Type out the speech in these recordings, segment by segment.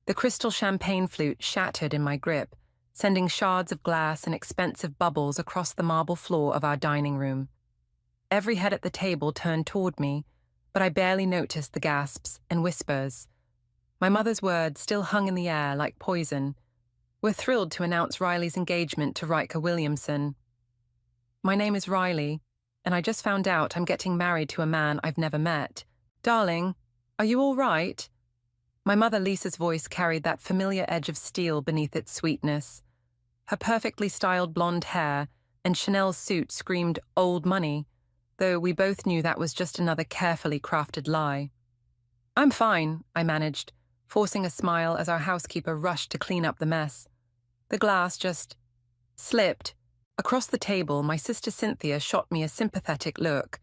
The crystal champagne flute shattered in my grip, sending shards of glass and expensive bubbles across the marble floor of our dining room. Every head at the table turned toward me, but I barely noticed the gasps and whispers. My mother's words still hung in the air like poison. "We're thrilled to announce Riley's engagement to Riker Williamson. My name is Riley, and I just found out I'm getting married to a man I've never met. Darling, are you all right?" My mother Lisa's voice carried that familiar edge of steel beneath its sweetness. Her perfectly styled blonde hair and Chanel suit screamed old money, though we both knew that was just another carefully crafted lie. "I'm fine," I managed, forcing a smile as our housekeeper rushed to clean up the mess. The glass just slipped. Across the table, my sister Cynthia shot me a sympathetic look.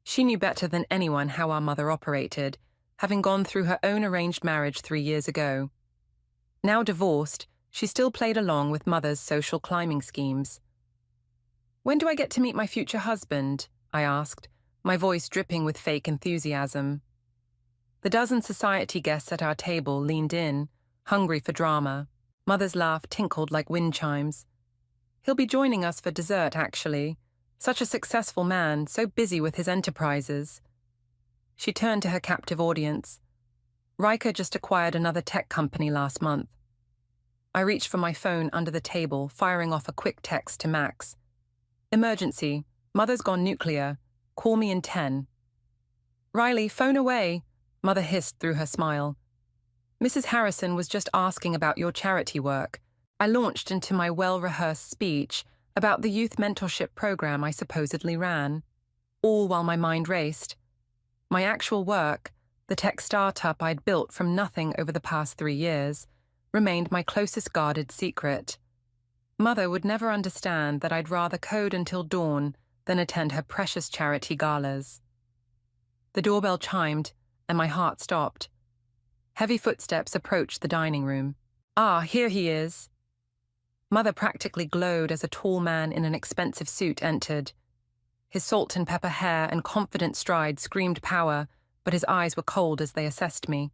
She knew better than anyone how our mother operated, having gone through her own arranged marriage 3 years ago. Now divorced, she still played along with mother's social climbing schemes. "When do I get to meet my future husband?" I asked, my voice dripping with fake enthusiasm. The dozen society guests at our table leaned in, hungry for drama. Mother's laugh tinkled like wind chimes. "He'll be joining us for dessert, actually. Such a successful man, so busy with his enterprises." She turned to her captive audience. "Riker just acquired another tech company last month." I reached for my phone under the table, firing off a quick text to Max. "Emergency. Mother's gone nuclear. Call me in 10. "Riley, phone away," Mother hissed through her smile. "Mrs. Harrison was just asking about your charity work." I launched into my well-rehearsed speech about the youth mentorship program I supposedly ran, all while my mind raced. My actual work, the tech startup I'd built from nothing over the past 3 years, remained my closest guarded secret. Mother would never understand that I'd rather code until dawn than attend her precious charity galas. The doorbell chimed, and my heart stopped. Heavy footsteps approached the dining room. "Ah, here he is." Mother practically glowed as a tall man in an expensive suit entered. His salt and pepper hair and confident stride screamed power, but his eyes were cold as they assessed me.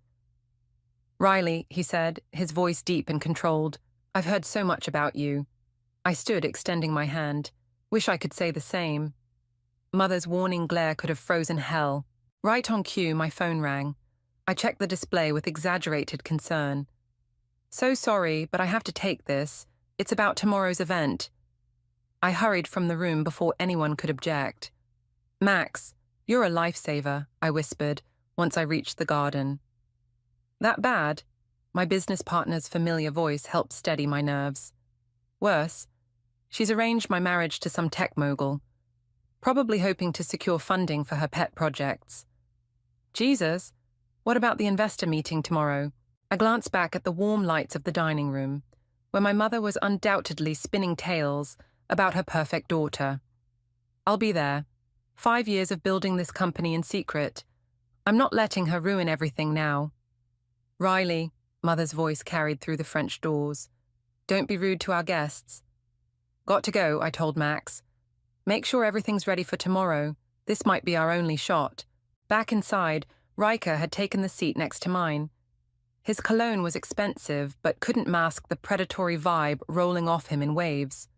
"Riley," he said, his voice deep and controlled, "I've heard so much about you." I stood, extending my hand. Wish I could say the same. Mother's warning glare could have frozen hell. Right on cue, my phone rang. I checked the display with exaggerated concern. "So sorry, but I have to take this. It's about tomorrow's event." I hurried from the room before anyone could object. "Max, you're a lifesaver," I whispered, once I reached the garden. "That bad?" My business partner's familiar voice helped steady my nerves. "Worse. She's arranged my marriage to some tech mogul, probably hoping to secure funding for her pet projects." "Jesus, what about the investor meeting tomorrow?" I glanced back at the warm lights of the dining room, where my mother was undoubtedly spinning tales about her perfect daughter. "I'll be there. 5 years of building this company in secret. I'm not letting her ruin everything now." "Riley," Mother's voice carried through the French doors, "don't be rude to our guests." "Got to go," I told Max. "Make sure everything's ready for tomorrow. This might be our only shot." Back inside, Riker had taken the seat next to mine. His cologne was expensive, but couldn't mask the predatory vibe rolling off him in waves.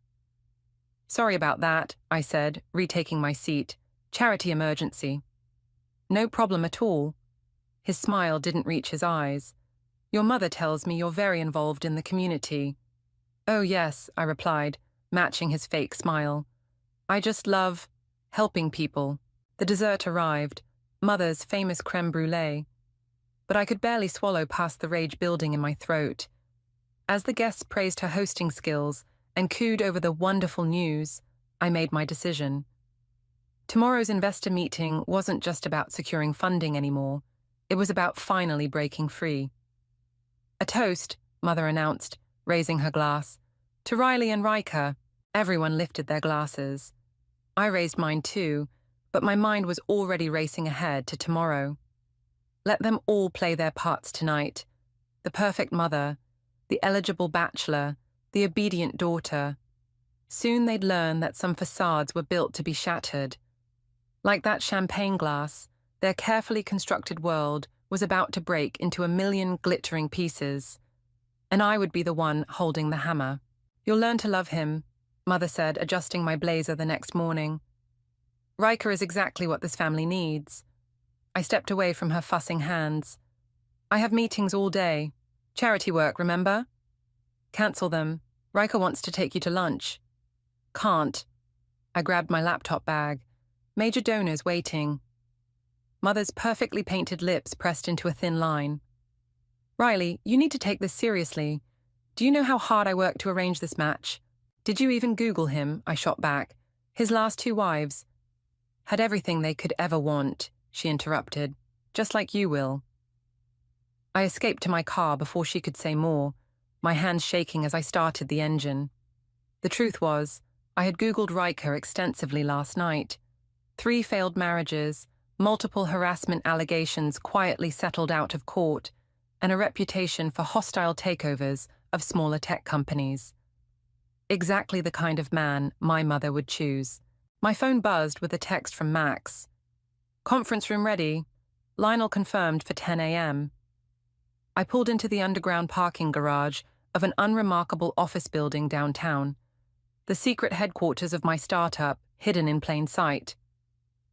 "Sorry about that," I said, retaking my seat. "Charity emergency." "No problem at all." His smile didn't reach his eyes. "Your mother tells me you're very involved in the community." "Oh yes," I replied, matching his fake smile. "I just love helping people." The dessert arrived, Mother's famous crème brûlée, but I could barely swallow past the rage building in my throat. As the guests praised her hosting skills and cooed over the wonderful news, I made my decision. Tomorrow's investor meeting wasn't just about securing funding anymore. It was about finally breaking free. "A toast," Mother announced, raising her glass. "To Riley and Riker." Everyone lifted their glasses. I raised mine too, but my mind was already racing ahead to tomorrow. Let them all play their parts tonight. The perfect mother, the eligible bachelor, the obedient daughter. Soon they'd learn that some facades were built to be shattered. Like that champagne glass, their carefully constructed world was about to break into a million glittering pieces. and I would be the one holding the hammer. You'll learn to love him, Mother said, adjusting my blazer the next morning. Riker is exactly what this family needs. I stepped away from her fussing hands. I have meetings all day. Charity work, remember? Cancel them. Riker wants to take you to lunch. Can't. I grabbed my laptop bag. Major donors waiting. Mother's perfectly painted lips pressed into a thin line. Riley, you need to take this seriously. Do you know how hard I worked to arrange this match? Did you even Google him? I shot back. His last 2 wives. Had everything they could ever want, she interrupted. Just like you will. I escaped to my car before she could say more, my hands shaking as I started the engine. The truth was, I had Googled Riker extensively last night. 3 failed marriages, multiple harassment allegations quietly settled out of court, and a reputation for hostile takeovers of smaller tech companies. Exactly the kind of man my mother would choose. My phone buzzed with a text from Max. Conference room ready. Lionel confirmed for 10 a.m. I pulled into the underground parking garage of an unremarkable office building downtown, the secret headquarters of my startup, hidden in plain sight.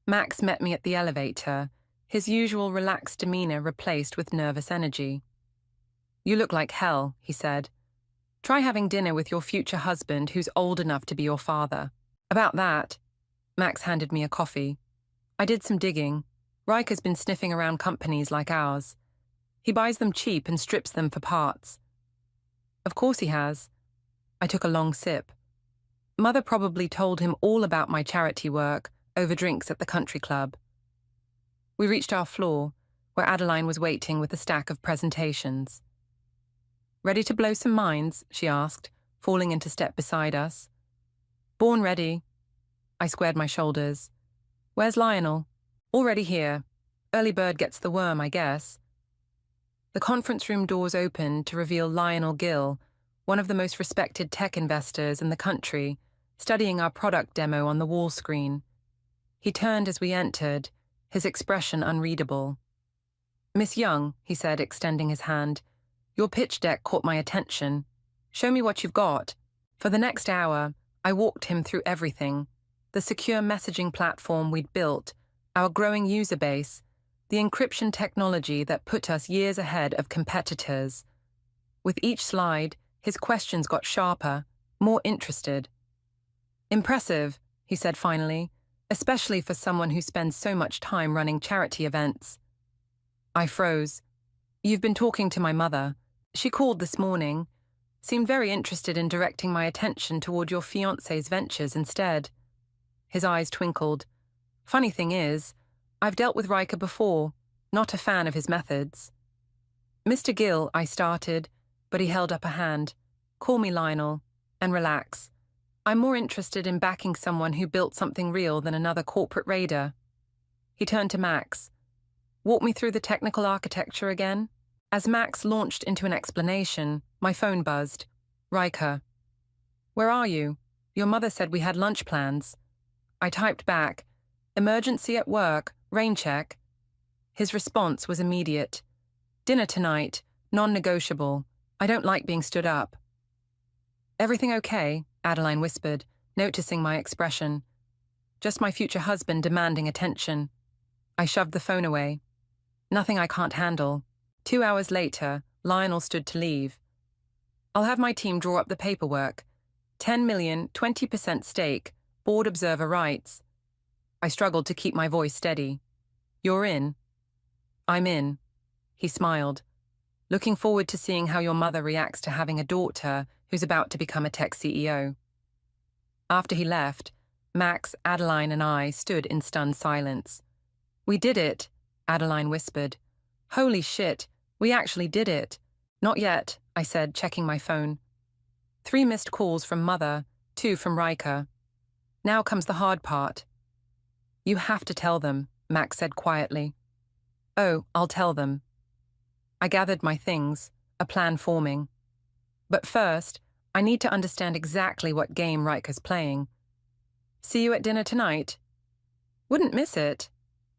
Max met me at the elevator, his usual relaxed demeanor replaced with nervous energy. You look like hell, he said. Try having dinner with your future husband who's old enough to be your father. About that, Max handed me a coffee. I did some digging. Riker's been sniffing around companies like ours. He buys them cheap and strips them for parts. Of course he has. I took a long sip. Mother probably told him all about my charity work over drinks at the country club. We reached our floor, where Adeline was waiting with a stack of presentations. Ready to blow some minds? She asked, falling into step beside us. Born ready. I squared my shoulders. Where's Lionel? Already here. Early bird gets the worm, I guess. The conference room doors opened to reveal Lionel Gill, one of the most respected tech investors in the country, studying our product demo on the wall screen. He turned as we entered, his expression unreadable. Miss Young, he said, extending his hand, your pitch deck caught my attention. Show me what you've got. For the next hour, I walked him through everything. The secure messaging platform we'd built, our growing user base, the encryption technology that put us years ahead of competitors. With each slide, his questions got sharper, more interested. Impressive, he said finally, especially for someone who spends so much time running charity events. I froze. You've been talking to my mother. She called this morning. Seemed very interested in directing my attention toward your fiancé's ventures instead. His eyes twinkled. Funny thing is, I've dealt with Riker before, not a fan of his methods. Mr. Gill, I started, but he held up a hand. Call me Lionel, and relax. I'm more interested in backing someone who built something real than another corporate raider. He turned to Max. Walk me through the technical architecture again. As Max launched into an explanation, my phone buzzed. Riker. Where are you? Your mother said we had lunch plans. I typed back. Emergency at work, rain check. His response was immediate. Dinner tonight, non-negotiable. I don't like being stood up. Everything okay? Adeline whispered, noticing my expression. Just my future husband demanding attention. I shoved the phone away. Nothing I can't handle. 2 hours later, Lionel stood to leave. I'll have my team draw up the paperwork. 10 million, 20% stake, board observer rights. I struggled to keep my voice steady. You're in. I'm in. He smiled. Looking forward to seeing how your mother reacts to having a daughter who's about to become a tech CEO. After he left, Max, Adeline, and I stood in stunned silence. We did it, Adeline whispered. Holy shit, we actually did it. Not yet, I said, checking my phone. 3 missed calls from Mother, 2 from Riker. Now comes the hard part. You have to tell them, Max said quietly. Oh, I'll tell them. I gathered my things, a plan forming. But first, I need to understand exactly what game Riker's playing. See you at dinner tonight? Wouldn't miss it.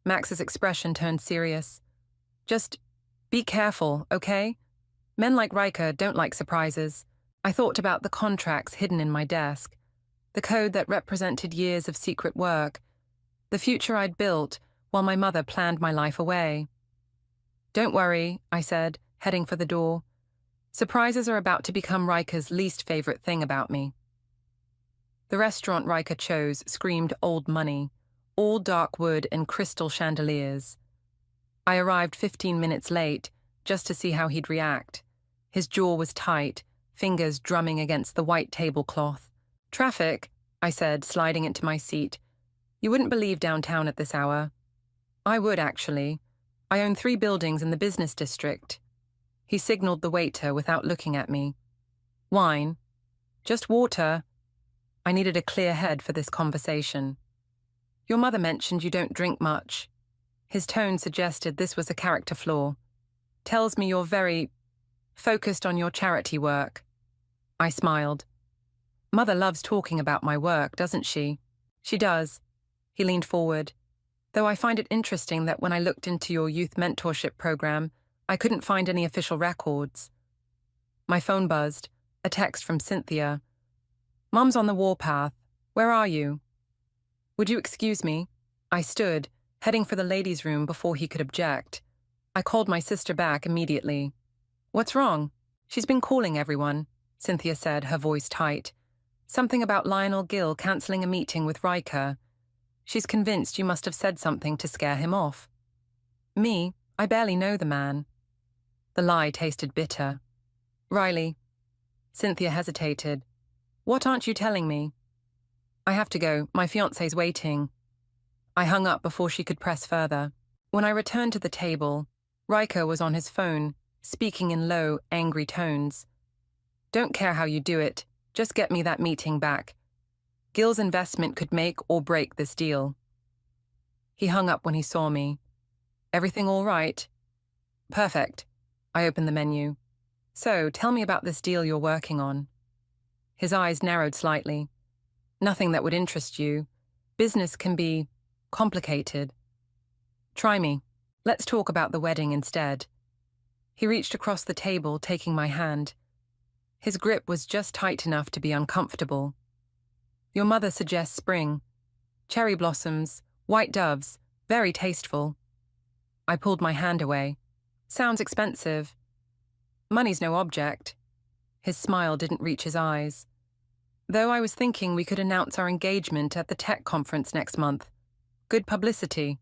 Max's expression turned serious. Just be careful, okay? Men like Riker don't like surprises. I thought about the contracts hidden in my desk, the code that represented years of secret work, the future I'd built while my mother planned my life away. Don't worry, I said, heading for the door. Surprises are about to become Riker's least favorite thing about me. The restaurant Riker chose screamed old money, all dark wood and crystal chandeliers. I arrived 15 minutes late, just to see how he'd react. His jaw was tight, fingers drumming against the white tablecloth. Traffic, I said, sliding into my seat. You wouldn't believe downtown at this hour. I would, actually. I own 3 buildings in the business district. He signaled the waiter without looking at me. Wine? Just water. I needed a clear head for this conversation. Your mother mentioned you don't drink much. His tone suggested this was a character flaw. Tells me you're very focused on your charity work. I smiled. Mother loves talking about my work, doesn't she? She does. He leaned forward. Though I find it interesting that when I looked into your youth mentorship program, I couldn't find any official records. My phone buzzed, a text from Cynthia. Mum's on the warpath. Where are you? Would you excuse me? I stood, heading for the ladies' room before he could object. I called my sister back immediately. What's wrong? She's been calling everyone, Cynthia said, her voice tight. Something about Lionel Gill cancelling a meeting with Riker. She's convinced you must have said something to scare him off. Me? I barely know the man. The lie tasted bitter. Riley. Cynthia hesitated. What aren't you telling me? I have to go. My fiancé's waiting. I hung up before she could press further. When I returned to the table, Riker was on his phone, speaking in low, angry tones. Don't care how you do it. Just get me that meeting back. Gill's investment could make or break this deal. He hung up when he saw me. Everything all right? Perfect. I opened the menu. So, tell me about this deal you're working on. His eyes narrowed slightly. Nothing that would interest you. Business can be complicated. Try me. Let's talk about the wedding instead. He reached across the table, taking my hand. His grip was just tight enough to be uncomfortable. Your mother suggests spring. Cherry blossoms, white doves, very tasteful. I pulled my hand away. Sounds expensive. Money's no object. His smile didn't reach his eyes. Though I was thinking we could announce our engagement at the tech conference next month. Good publicity.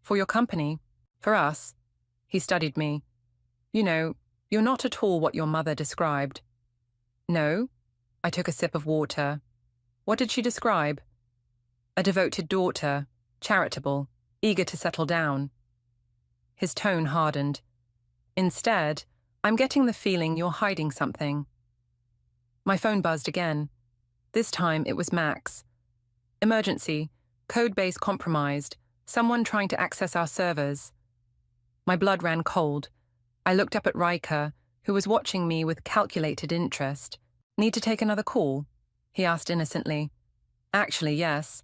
For your company. For us. He studied me. You know, you're not at all what your mother described. No? I took a sip of water. What did she describe? A devoted daughter, charitable, eager to settle down. His tone hardened. Instead, I'm getting the feeling you're hiding something. My phone buzzed again. This time it was Max. Emergency, code base compromised, someone trying to access our servers. My blood ran cold. I looked up at Riker, who was watching me with calculated interest. Need to take another call? He asked innocently. Actually, yes.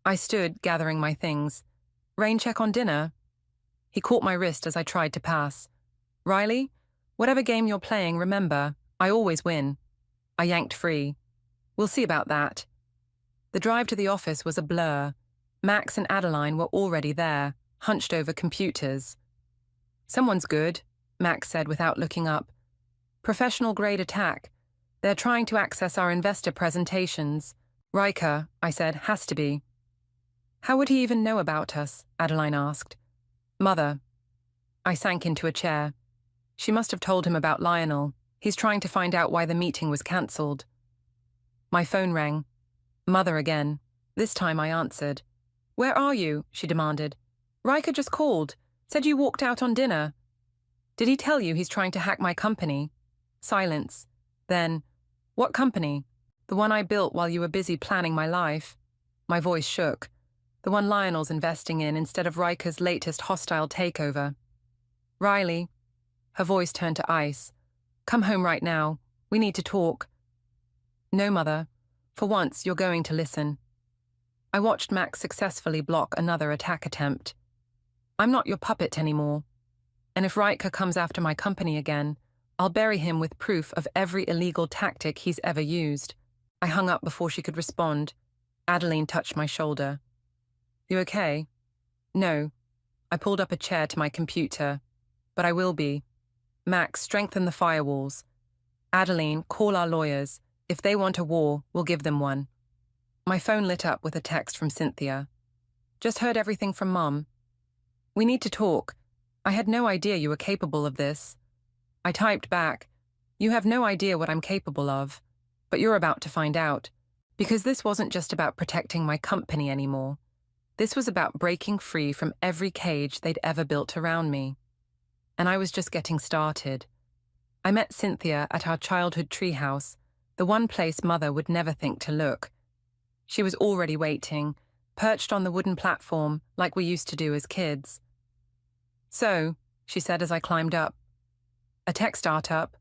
I stood, gathering my things. Rain check on dinner? He caught my wrist as I tried to pass. Riley, whatever game you're playing, remember, I always win. I yanked free. We'll see about that. The drive to the office was a blur. Max and Adeline were already there, hunched over computers. Someone's good, Max said without looking up. Professional-grade attack. They're trying to access our investor presentations. Riker, I said, has to be. How would he even know about us? Adeline asked. Mother. I sank into a chair. She must have told him about Lionel. He's trying to find out why the meeting was cancelled. My phone rang. Mother again. This time I answered. Where are you? She demanded. Riker just called. Said you walked out on dinner. Did he tell you he's trying to hack my company? Silence. Then, what company? The one I built while you were busy planning my life. My voice shook. The one Lionel's investing in instead of Riker's latest hostile takeover. Riley. Her voice turned to ice. Come home right now. We need to talk. No, Mother. For once, you're going to listen. I watched Max successfully block another attack attempt. I'm not your puppet anymore. And if Riker comes after my company again, I'll bury him with proof of every illegal tactic he's ever used. I hung up before she could respond. Adeline touched my shoulder. You okay? No. I pulled up a chair to my computer. But I will be. Max, strengthen the firewalls. Adeline, call our lawyers. If they want a war, we'll give them one. My phone lit up with a text from Cynthia. Just heard everything from Mom. We need to talk. I had no idea you were capable of this. I typed back, you have no idea what I'm capable of, but you're about to find out. Because this wasn't just about protecting my company anymore. This was about breaking free from every cage they'd ever built around me. And I was just getting started. I met Cynthia at our childhood treehouse, the one place Mother would never think to look. She was already waiting, perched on the wooden platform like we used to do as kids. So, she said as I climbed up, a tech startup.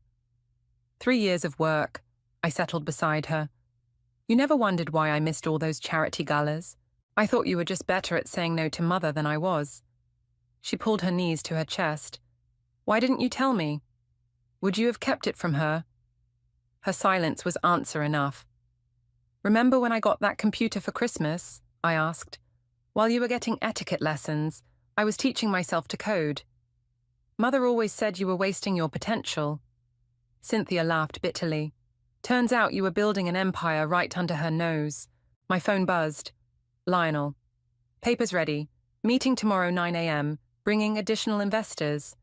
3 years of work, I settled beside her. You never wondered why I missed all those charity galas? I thought you were just better at saying no to Mother than I was. She pulled her knees to her chest. Why didn't you tell me? Would you have kept it from her? Her silence was answer enough. Remember when I got that computer for Christmas? I asked. While you were getting etiquette lessons, I was teaching myself to code. Mother always said you were wasting your potential. Cynthia laughed bitterly. Turns out you were building an empire right under her nose. My phone buzzed. Lionel. Papers ready. Meeting tomorrow 9 a.m. Bringing additional investors.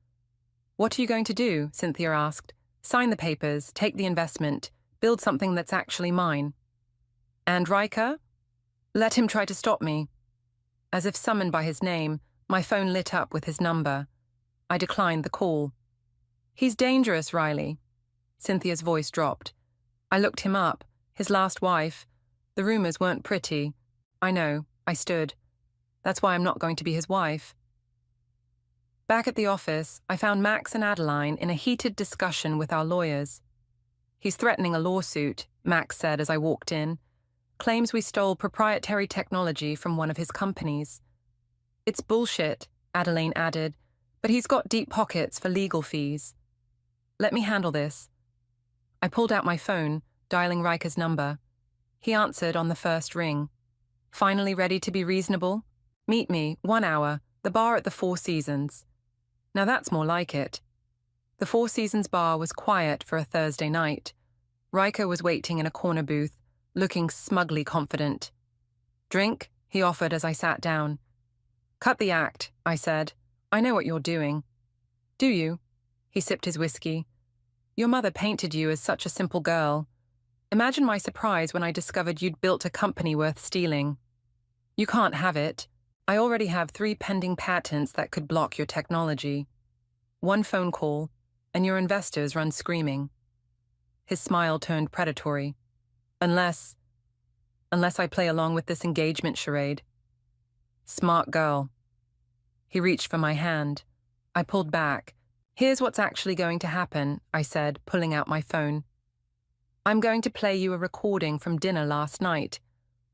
What are you going to do? Cynthia asked. Sign the papers, take the investment, build something that's actually mine. And Riker? Let him try to stop me. As if summoned by his name, my phone lit up with his number. I declined the call. He's dangerous, Riley. Cynthia's voice dropped. I looked him up, his last wife. The rumors weren't pretty. I know, I stood. That's why I'm not going to be his wife. Back at the office, I found Max and Adeline in a heated discussion with our lawyers. He's threatening a lawsuit, Max said as I walked in. Claims we stole proprietary technology from one of his companies. It's bullshit, Adeline added, but he's got deep pockets for legal fees. Let me handle this. I pulled out my phone, dialing Riker's number. He answered on the first ring. Finally ready to be reasonable? Meet me, 1 hour, the bar at the Four Seasons. Now that's more like it. The Four Seasons bar was quiet for a Thursday night. Riker was waiting in a corner booth, looking smugly confident. Drink? He offered as I sat down. Cut the act, I said. I know what you're doing. Do you? He sipped his whiskey. Your mother painted you as such a simple girl. Imagine my surprise when I discovered you'd built a company worth stealing. You can't have it. I already have 3 pending patents that could block your technology. 1 phone call, and your investors run screaming. His smile turned predatory. Unless I play along with this engagement charade. Smart girl. He reached for my hand. I pulled back. Here's what's actually going to happen, I said, pulling out my phone. I'm going to play you a recording from dinner last night,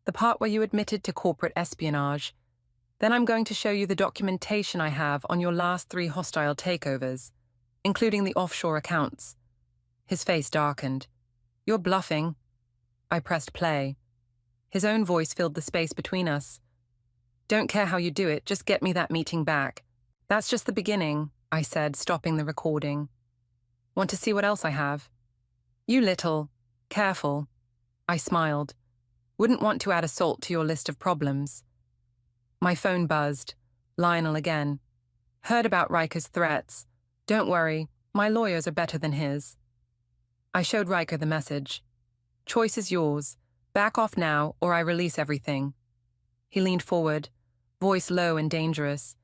the part where you admitted to corporate espionage. Then I'm going to show you the documentation I have on your last 3 hostile takeovers, including the offshore accounts. His face darkened. You're bluffing. I pressed play. His own voice filled the space between us. Don't care how you do it, just get me that meeting back. That's just the beginning, I said, stopping the recording. Want to see what else I have? You little. Careful. I smiled. Wouldn't want to add assault to your list of problems. My phone buzzed. Lionel again. Heard about Riker's threats. Don't worry, my lawyers are better than his. I showed Riker the message. Choice is yours. Back off now, or I release everything. He leaned forward, voice low and dangerous.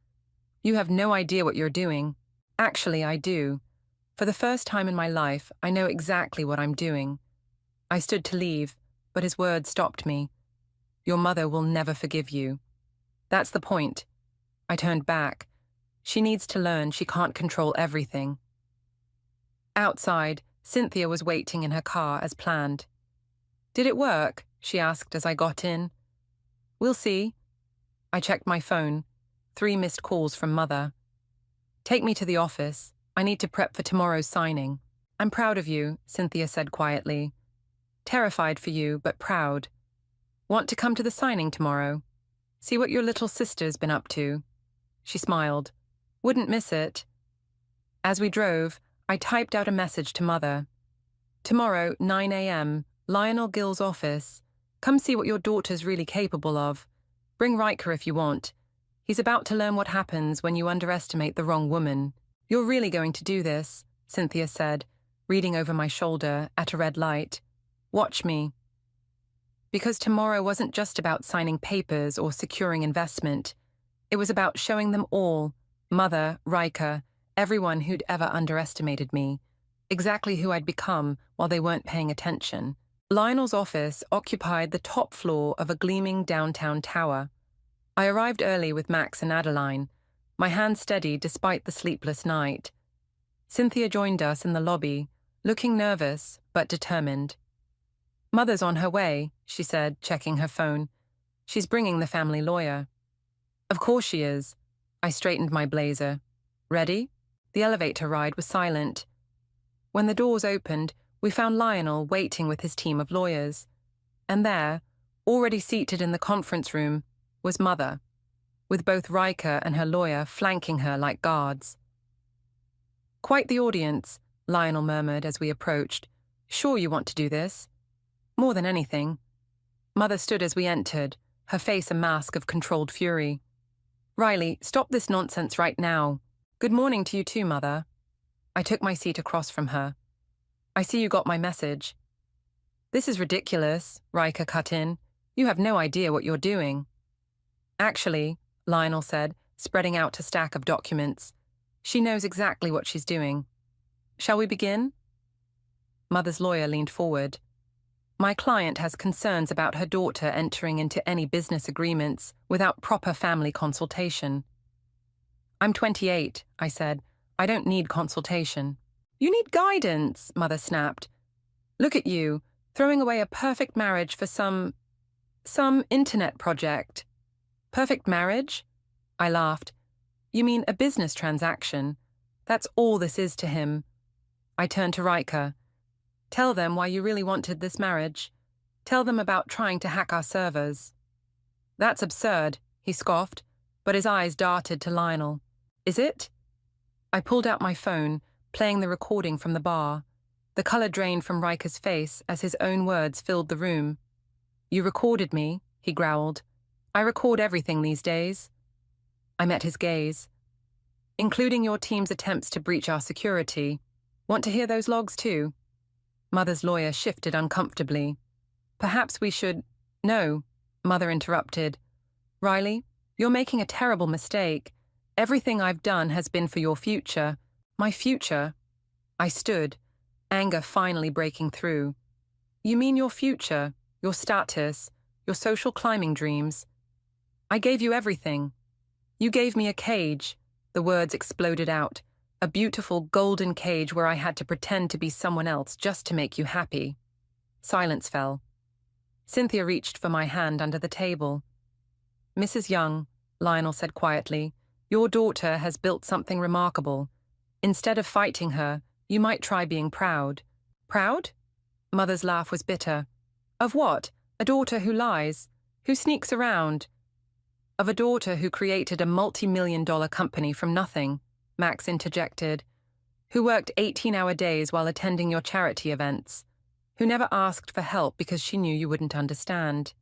You have no idea what you're doing. Actually, I do. For the first time in my life, I know exactly what I'm doing. I stood to leave, but his words stopped me. Your mother will never forgive you. That's the point. I turned back. She needs to learn she can't control everything. Outside, Cynthia was waiting in her car as planned. Did it work? She asked as I got in. We'll see. I checked my phone. 3 missed calls from Mother. Take me to the office. I need to prep for tomorrow's signing. I'm proud of you, Cynthia said quietly. Terrified for you, but proud. Want to come to the signing tomorrow? See what your little sister's been up to. She smiled. Wouldn't miss it. As we drove, I typed out a message to Mother. Tomorrow, 9 a.m., Lionel Gill's office. Come see what your daughter's really capable of. Bring Riker if you want. He's about to learn what happens when you underestimate the wrong woman. You're really going to do this, Cynthia said, reading over my shoulder at a red light. Watch me. Because tomorrow wasn't just about signing papers or securing investment. It was about showing them all, Mother, Riker, everyone who'd ever underestimated me, exactly who I'd become while they weren't paying attention. Lionel's office occupied the top floor of a gleaming downtown tower. I arrived early with Max and Adeline, my hand steady despite the sleepless night. Cynthia joined us in the lobby, looking nervous but determined. Mother's on her way, she said, checking her phone. She's bringing the family lawyer. Of course she is. I straightened my blazer. Ready? The elevator ride was silent. When the doors opened, we found Lionel waiting with his team of lawyers. And there, already seated in the conference room, was Mother, with both Riker and her lawyer flanking her like guards. Quite the audience, Lionel murmured as we approached. Sure you want to do this? More than anything. Mother stood as we entered, her face a mask of controlled fury. Riley, stop this nonsense right now. Good morning to you too, Mother. I took my seat across from her. I see you got my message. This is ridiculous, Riker cut in. You have no idea what you're doing. Actually, Lionel said, spreading out a stack of documents. She knows exactly what she's doing. Shall we begin? Mother's lawyer leaned forward. My client has concerns about her daughter entering into any business agreements without proper family consultation. I'm 28, I said. I don't need consultation. You need guidance, Mother snapped. Look at you, throwing away a perfect marriage for some internet project. Perfect marriage? I laughed. You mean a business transaction? That's all this is to him. I turned to Riker. Tell them why you really wanted this marriage. Tell them about trying to hack our servers. That's absurd, he scoffed, but his eyes darted to Lionel. Is it? I pulled out my phone, playing the recording from the bar. The color drained from Riker's face as his own words filled the room. You recorded me, he growled. I record everything these days. I met his gaze. Including your team's attempts to breach our security. Want to hear those logs too? Mother's lawyer shifted uncomfortably. Perhaps we should... No, Mother interrupted. Riley, you're making a terrible mistake. Everything I've done has been for your future. My future. I stood, anger finally breaking through. You mean your future, your status, your social climbing dreams. I gave you everything. You gave me a cage, the words exploded out, a beautiful golden cage where I had to pretend to be someone else just to make you happy. Silence fell. Cynthia reached for my hand under the table. Mrs. Young, Lionel said quietly, your daughter has built something remarkable. Instead of fighting her, you might try being proud. Proud? Mother's laugh was bitter. Of what? A daughter who lies, who sneaks around. Of a daughter who created a multi-million-dollar company from nothing, Max interjected, who worked 18-hour days while attending your charity events, who never asked for help because she knew you wouldn't understand.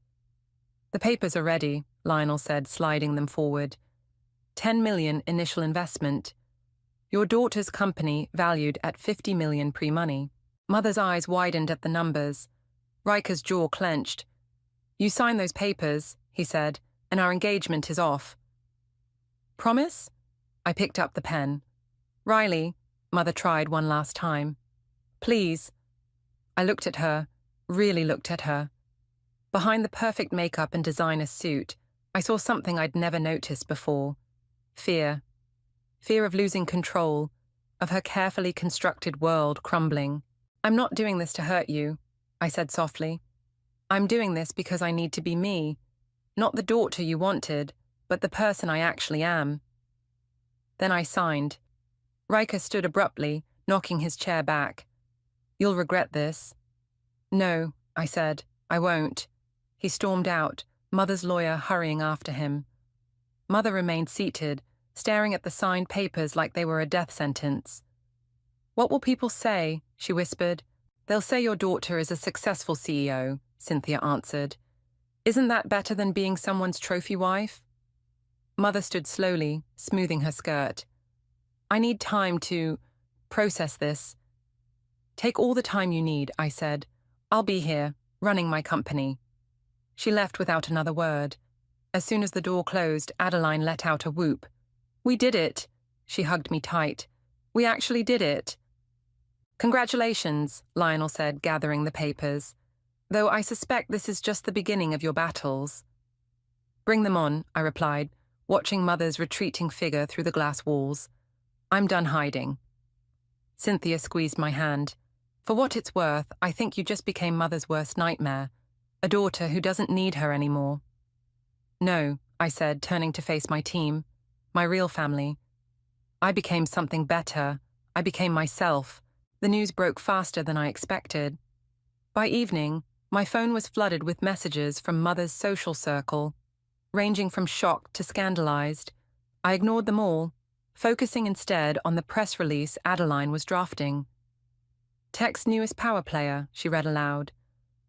The papers are ready, Lionel said, sliding them forward. 10 million initial investment. Your daughter's company valued at 50 million pre-money. Mother's eyes widened at the numbers. Riker's jaw clenched. You sign those papers, he said, and our engagement is off. Promise? I picked up the pen. Riley, Mother tried one last time. Please. I looked at her, really looked at her. Behind the perfect makeup and designer suit, I saw something I'd never noticed before. Fear. Fear of losing control, of her carefully constructed world crumbling. I'm not doing this to hurt you, I said softly. I'm doing this because I need to be me. Not the daughter you wanted, but the person I actually am. Then I signed. Riker stood abruptly, knocking his chair back. You'll regret this. No, I said, I won't. He stormed out, Mother's lawyer hurrying after him. Mother remained seated, staring at the signed papers like they were a death sentence. What will people say? She whispered. They'll say your daughter is a successful CEO, Cynthia answered. Isn't that better than being someone's trophy wife? Mother stood slowly, smoothing her skirt. I need time to process this. Take all the time you need, I said. I'll be here, running my company. She left without another word. As soon as the door closed, Adeline let out a whoop. We did it. She hugged me tight. We actually did it. Congratulations, Lionel said, gathering the papers. Though I suspect this is just the beginning of your battles. Bring them on, I replied, watching Mother's retreating figure through the glass walls. I'm done hiding. Cynthia squeezed my hand. For what it's worth, I think you just became Mother's worst nightmare. A daughter who doesn't need her anymore. No, I said, turning to face my team, my real family. I became something better. I became myself. The news broke faster than I expected. By evening, my phone was flooded with messages from Mother's social circle, ranging from shocked to scandalized. I ignored them all, focusing instead on the press release Adeline was drafting. Tech's newest power player, she read aloud.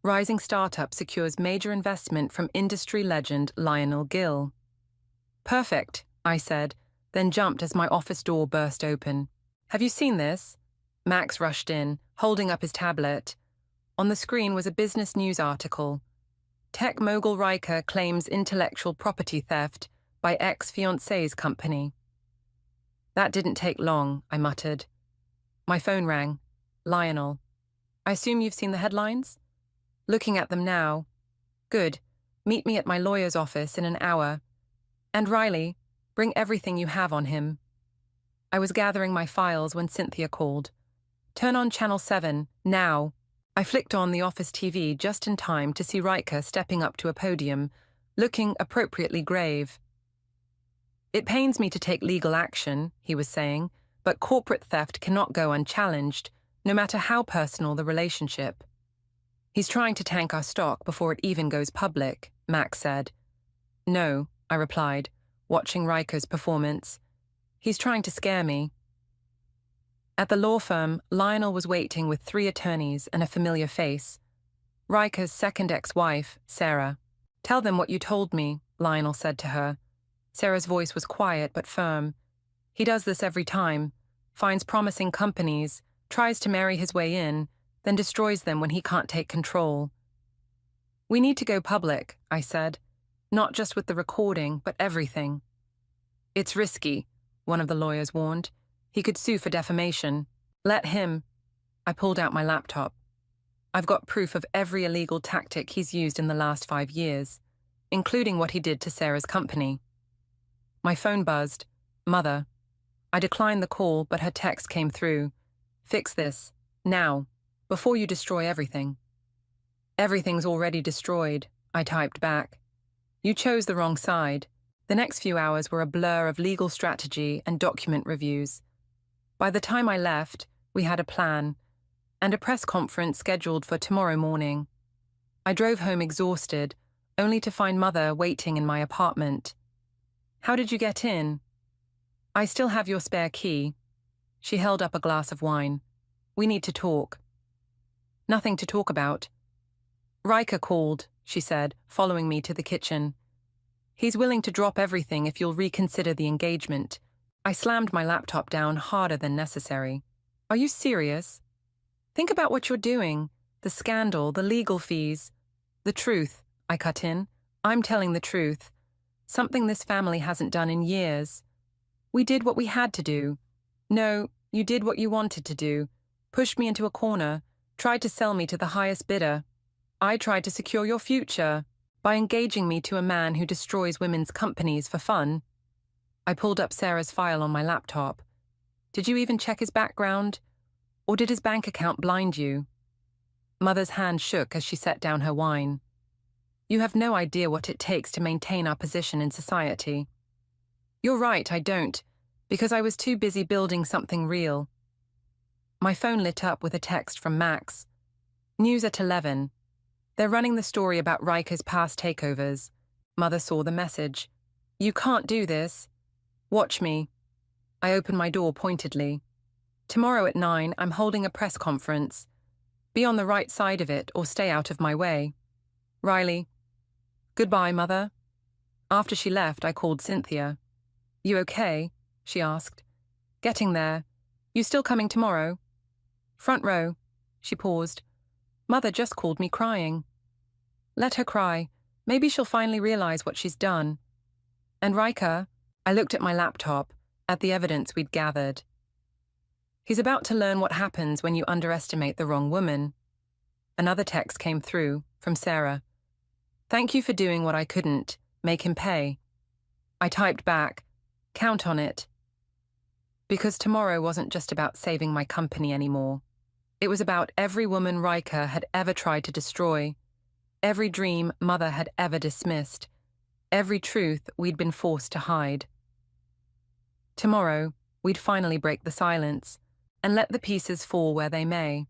Rising startup secures major investment from industry legend Lionel Gill. Perfect, I said, then jumped as my office door burst open. Have you seen this? Max rushed in, holding up his tablet. On the screen was a business news article. Tech mogul Riker claims intellectual property theft by ex-fiancé's company. That didn't take long, I muttered. My phone rang. Lionel. I assume you've seen the headlines? Looking at them now. Good. Meet me at my lawyer's office in an hour. And Riley, bring everything you have on him. I was gathering my files when Cynthia called. Turn on Channel 7, now. I flicked on the office TV just in time to see Riker stepping up to a podium, looking appropriately grave. It pains me to take legal action, he was saying, but corporate theft cannot go unchallenged, no matter how personal the relationship. He's trying to tank our stock before it even goes public, Max said. No, I replied, watching Riker's performance. He's trying to scare me. At the law firm, Lionel was waiting with 3 attorneys and a familiar face. Riker's second ex-wife, Sarah. Tell them what you told me, Lionel said to her. Sarah's voice was quiet but firm. He does this every time, finds promising companies, tries to marry his way in, then destroys them when he can't take control. We need to go public, I said, not just with the recording, but everything. It's risky, one of the lawyers warned. He could sue for defamation. Let him. I pulled out my laptop. I've got proof of every illegal tactic he's used in the last 5 years, including what he did to Sarah's company. My phone buzzed. Mother. I declined the call, but her text came through. Fix this. Now. Before you destroy everything. Everything's already destroyed, I typed back. You chose the wrong side. The next few hours were a blur of legal strategy and document reviews. By the time I left, we had a plan, and a press conference scheduled for tomorrow morning. I drove home exhausted, only to find Mother waiting in my apartment. How did you get in? I still have your spare key. She held up a glass of wine. We need to talk. Nothing to talk about. Riker called, she said, following me to the kitchen. He's willing to drop everything if you'll reconsider the engagement. I slammed my laptop down harder than necessary. Are you serious? Think about what you're doing. The scandal, the legal fees. The truth, I cut in. I'm telling the truth. Something this family hasn't done in years. We did what we had to do. No, you did what you wanted to do. Pushed me into a corner. Tried to sell me to the highest bidder. I tried to secure your future by engaging me to a man who destroys women's companies for fun. I pulled up Sarah's file on my laptop. Did you even check his background? Or did his bank account blind you? Mother's hand shook as she set down her wine. You have no idea what it takes to maintain our position in society. You're right, I don't, because I was too busy building something real. My phone lit up with a text from Max. News at 11. They're running the story about Riker's past takeovers. Mother saw the message. You can't do this. Watch me. I opened my door pointedly. Tomorrow at 9, I'm holding a press conference. Be on the right side of it or stay out of my way. Riley. Goodbye, Mother. After she left, I called Cynthia. You okay? She asked. Getting there. You still coming tomorrow? Front row. She paused. Mother just called me crying. Let her cry. Maybe she'll finally realize what she's done. And Riker, I looked at my laptop, at the evidence we'd gathered. He's about to learn what happens when you underestimate the wrong woman. Another text came through, from Sarah. Thank you for doing what I couldn't. Make him pay. I typed back, count on it. Because tomorrow wasn't just about saving my company anymore. It was about every woman Riker had ever tried to destroy, every dream Mother had ever dismissed, every truth we'd been forced to hide. Tomorrow, we'd finally break the silence and let the pieces fall where they may.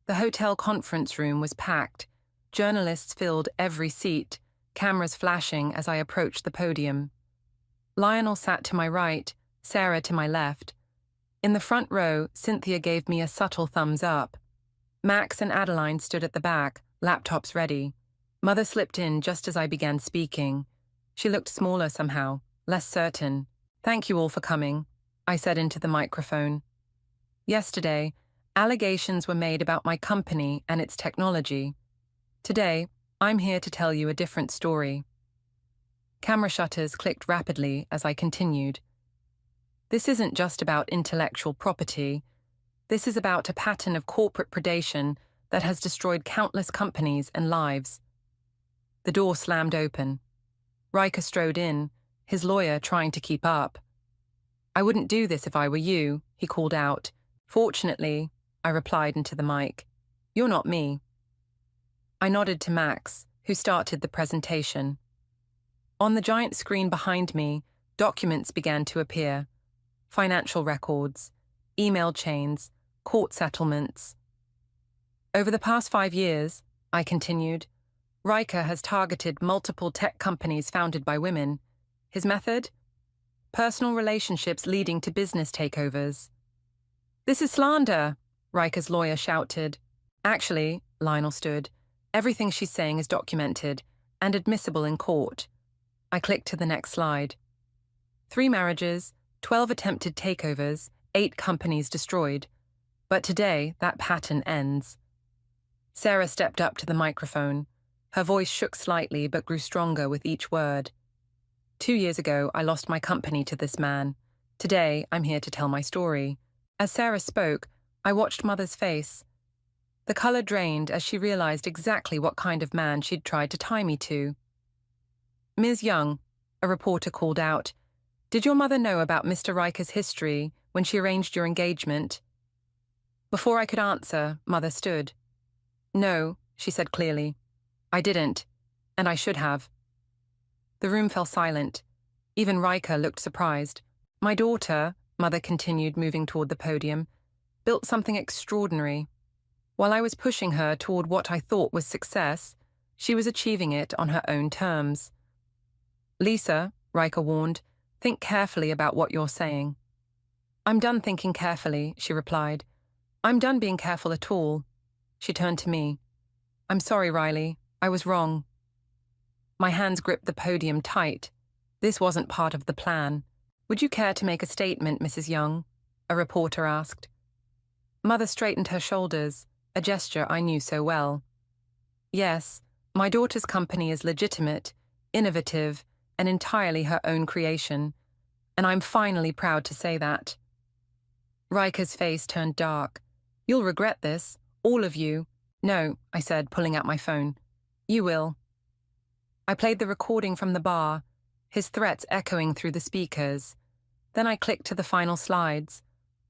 The hotel conference room was packed. Journalists filled every seat, cameras flashing as I approached the podium. Lionel sat to my right, Sarah to my left. In the front row, Cynthia gave me a subtle thumbs up. Max and Adeline stood at the back, laptops ready. Mother slipped in just as I began speaking. She looked smaller somehow, less certain. Thank you all for coming, I said into the microphone. Yesterday, allegations were made about my company and its technology. Today, I'm here to tell you a different story. Camera shutters clicked rapidly as I continued. This isn't just about intellectual property. This is about a pattern of corporate predation that has destroyed countless companies and lives. The door slammed open. Riker strode in, his lawyer trying to keep up. I wouldn't do this if I were you, he called out. Fortunately, I replied into the mic. You're not me. I nodded to Max, who started the presentation. On the giant screen behind me, documents began to appear. Financial records, email chains, court settlements. Over the past 5 years, I continued, Riker has targeted multiple tech companies founded by women. His method? Personal relationships leading to business takeovers. This is slander, Riker's lawyer shouted. Actually, Lionel stood, everything she's saying is documented and admissible in court. I clicked to the next slide. 3 marriages, 12 attempted takeovers, 8 companies destroyed. But today, that pattern ends. Sarah stepped up to the microphone. Her voice shook slightly but grew stronger with each word. 2 years ago, I lost my company to this man. Today, I'm here to tell my story. As Sarah spoke, I watched Mother's face. The color drained as she realized exactly what kind of man she'd tried to tie me to. Ms. Young, a reporter called out, did your mother know about Mr. Riker's history when she arranged your engagement? Before I could answer, Mother stood. No, she said clearly. I didn't, and I should have. The room fell silent. Even Riker looked surprised. My daughter, Mother continued, moving toward the podium, built something extraordinary. While I was pushing her toward what I thought was success, she was achieving it on her own terms. Lisa, Riker warned, think carefully about what you're saying. I'm done thinking carefully, she replied. I'm done being careful at all. She turned to me. I'm sorry, Riley. I was wrong. My hands gripped the podium tight. This wasn't part of the plan. Would you care to make a statement, Mrs. Young? A reporter asked. Mother straightened her shoulders, a gesture I knew so well. Yes, my daughter's company is legitimate, innovative, and entirely her own creation, and I'm finally proud to say that. Riker's face turned dark. You'll regret this, all of you. No, I said, pulling out my phone. You will. I played the recording from the bar, his threats echoing through the speakers. Then I clicked to the final slides.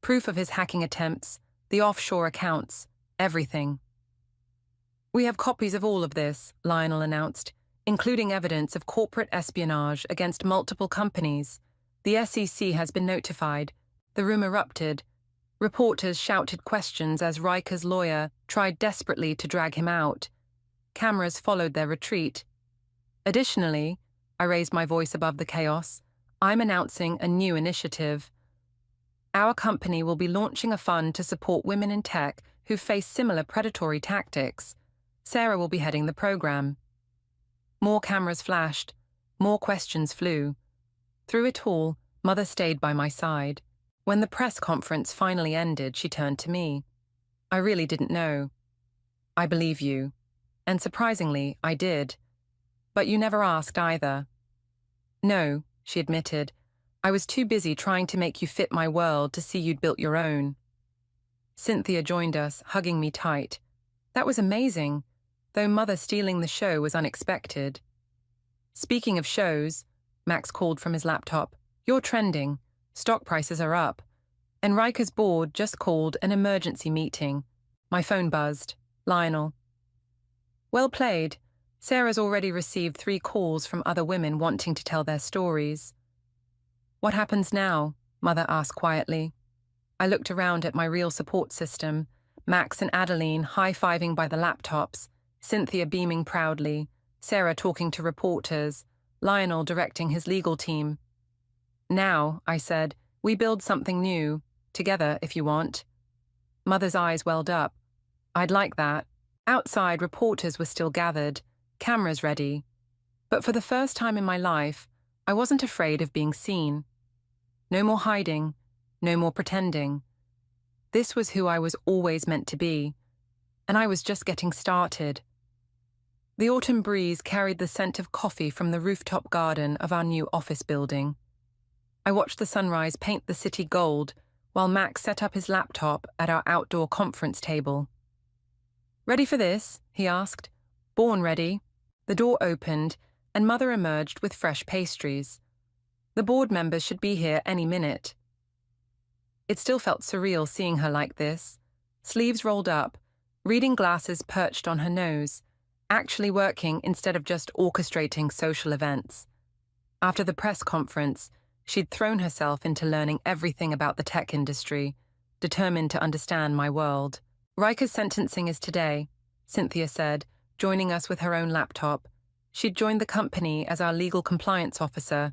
Proof of his hacking attempts, the offshore accounts, everything. We have copies of all of this, Lionel announced, including evidence of corporate espionage against multiple companies. The SEC has been notified. The room erupted. Reporters shouted questions as Riker's lawyer tried desperately to drag him out. Cameras followed their retreat. Additionally, I raised my voice above the chaos. I'm announcing a new initiative. Our company will be launching a fund to support women in tech who face similar predatory tactics. Sarah will be heading the program. More cameras flashed. More questions flew. Through it all, Mother stayed by my side. When the press conference finally ended, she turned to me. I really didn't know. I believe you. And surprisingly, I did. But you never asked either. No, she admitted. I was too busy trying to make you fit my world to see you'd built your own. Cynthia joined us, hugging me tight. That was amazing, though Mother stealing the show was unexpected. Speaking of shows, Max called from his laptop. You're trending. Stock prices are up. And Riker's board just called an emergency meeting. My phone buzzed. Lionel. Well played. Sarah's already received 3 calls from other women wanting to tell their stories. What happens now? Mother asked quietly. I looked around at my real support system, Max and Adeline high-fiving by the laptops, Cynthia beaming proudly, Sarah talking to reporters, Lionel directing his legal team. Now, I said, we build something new, together if you want. Mother's eyes welled up. I'd like that. Outside, reporters were still gathered, cameras ready. But for the first time in my life, I wasn't afraid of being seen. No more hiding, no more pretending. This was who I was always meant to be, and I was just getting started. The autumn breeze carried the scent of coffee from the rooftop garden of our new office building. I watched the sunrise paint the city gold while Max set up his laptop at our outdoor conference table. Ready for this? He asked. Born ready. The door opened, and Mother emerged with fresh pastries. The board members should be here any minute. It still felt surreal seeing her like this, sleeves rolled up, reading glasses perched on her nose, actually working instead of just orchestrating social events. After the press conference, she'd thrown herself into learning everything about the tech industry, determined to understand my world. Riker's sentencing is today, Cynthia said, joining us with her own laptop. She'd joined the company as our legal compliance officer,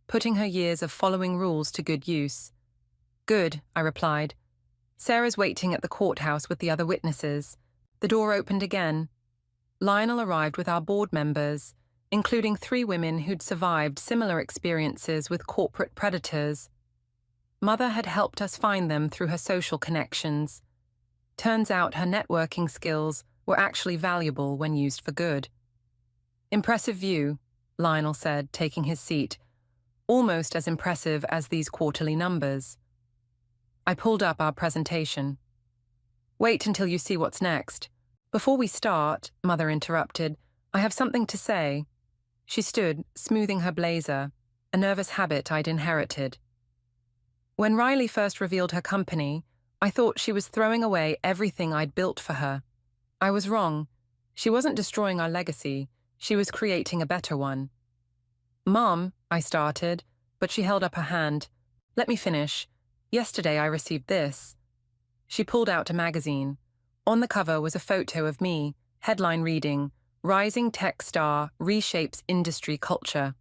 putting her years of following rules to good use. Good, I replied. Sarah's waiting at the courthouse with the other witnesses. The door opened again. Lionel arrived with our board members, including 3 women who'd survived similar experiences with corporate predators. Mother had helped us find them through her social connections. Turns out her networking skills were actually valuable when used for good. Impressive view, Lionel said, taking his seat. Almost as impressive as these quarterly numbers. I pulled up our presentation. Wait until you see what's next. Before we start, Mother interrupted, I have something to say. She stood, smoothing her blazer, a nervous habit I'd inherited. When Riley first revealed her company, I thought she was throwing away everything I'd built for her. I was wrong. She wasn't destroying our legacy. She was creating a better one. Mom, I started, but she held up her hand. Let me finish. Yesterday I received this. She pulled out a magazine. On the cover was a photo of me, headline reading, Rising Tech Star Reshapes Industry Culture.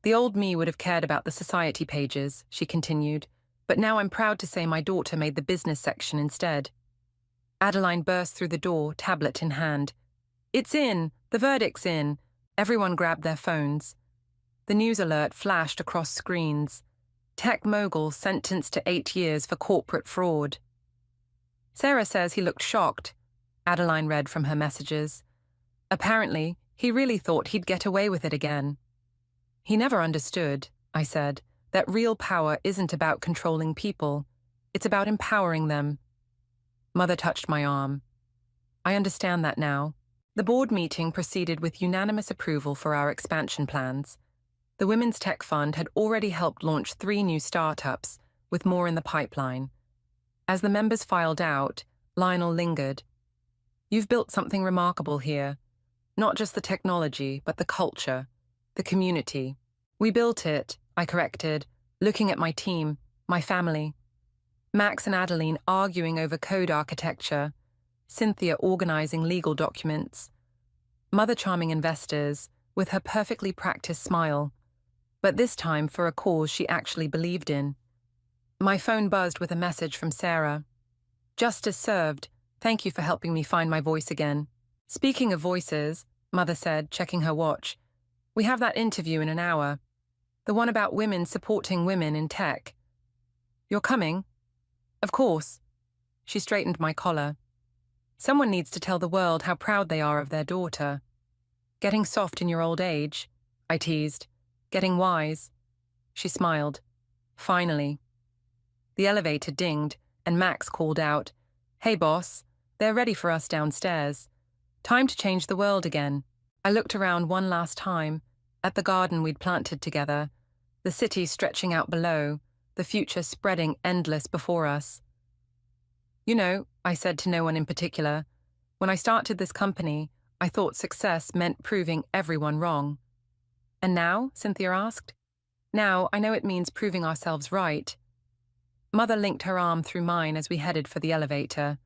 The old me would have cared about the society pages, she continued, but now I'm proud to say my daughter made the business section instead. Adeline burst through the door, tablet in hand. It's in! The verdict's in! Everyone grabbed their phones. The news alert flashed across screens. Tech mogul sentenced to 8 years for corporate fraud. Sarah says he looked shocked, Adeline read from her messages. Apparently, he really thought he'd get away with it again. He never understood, I said, that real power isn't about controlling people. It's about empowering them. Mother touched my arm. I understand that now. The board meeting proceeded with unanimous approval for our expansion plans. The Women's Tech Fund had already helped launch 3 new startups, with more in the pipeline. As the members filed out, Lionel lingered. You've built something remarkable here. Not just the technology, but the culture, the community. We built it, I corrected, looking at my team, my family. Max and Adeline arguing over code architecture, Cynthia organizing legal documents, Mother charming investors with her perfectly practiced smile, but this time for a cause she actually believed in. My phone buzzed with a message from Sarah. "Justice served. Thank you for helping me find my voice again." "Speaking of voices," Mother said, checking her watch, "we have that interview in an hour. The one about women supporting women in tech. You're coming?" "Of course." She straightened my collar. "Someone needs to tell the world how proud they are of their daughter." "Getting soft in your old age," I teased. "Getting wise." She smiled. "Finally." The elevator dinged, and Max called out, "Hey, boss, they're ready for us downstairs. Time to change the world again." I looked around one last time, at the garden we'd planted together, the city stretching out below, the future spreading endless before us. "You know," I said to no one in particular, "when I started this company, I thought success meant proving everyone wrong." "And now?" Cynthia asked. "Now I know it means proving ourselves right." Mother linked her arm through mine as we headed for the elevator,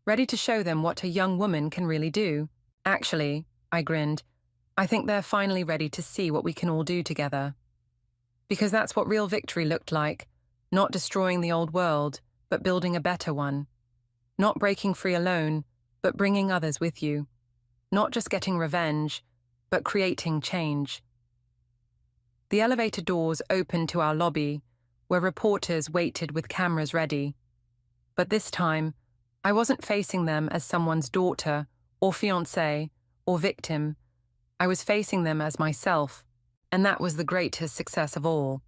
ready to show them what a young woman can really do. "Actually," I grinned, "I think they're finally ready to see what we can all do together." Because that's what real victory looked like, not destroying the old world, but building a better one. Not breaking free alone, but bringing others with you. Not just getting revenge, but creating change. The elevator doors opened to our lobby, where reporters waited with cameras ready. But this time, I wasn't facing them as someone's daughter, or fiancée, or victim. I was facing them as myself, and that was the greatest success of all.